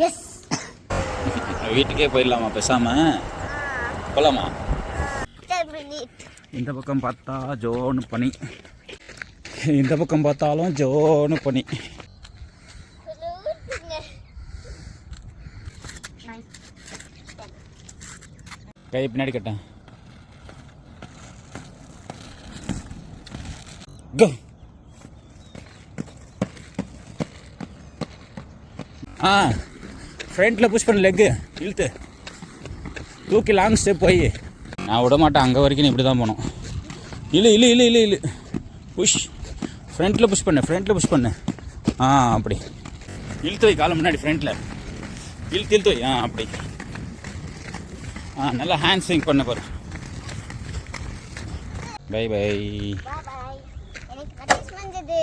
S. வீட்டுக்கே போயிடலாமா பேசாம? போலாமா? இந்த பக்கம் பார்த்தா ஜோனு பனி, இந்த பக்கம் பார்த்தாலும் ஜோனு பனி. கை பின்னாடி கட்டேன். கோ. ஃப்ரண்ட்டில் புஷ் பண்ண, லெக்கு இழுத்து தூக்கி லாங் ஸ்டெப் போய். நான் விட மாட்டேன், அங்கே வரைக்கும் நீ இப்படி தான் போகணும். இழு இழு இழு இழு இழு புஷ். ஃப்ரண்ட்டில் புஷ் பண்ணு, ஃப்ரண்ட்டில் புஷ் பண்ணு. அப்படி இழுத்து வை காலம் முன்னாடி, ஃப்ரண்ட்டில் இழுத்து இழுத்து வை. அப்படி நல்லா ஹேண்ட் ஸ்விங் பண்ண பாரு. Bye bye. எனக்கு வந்தது.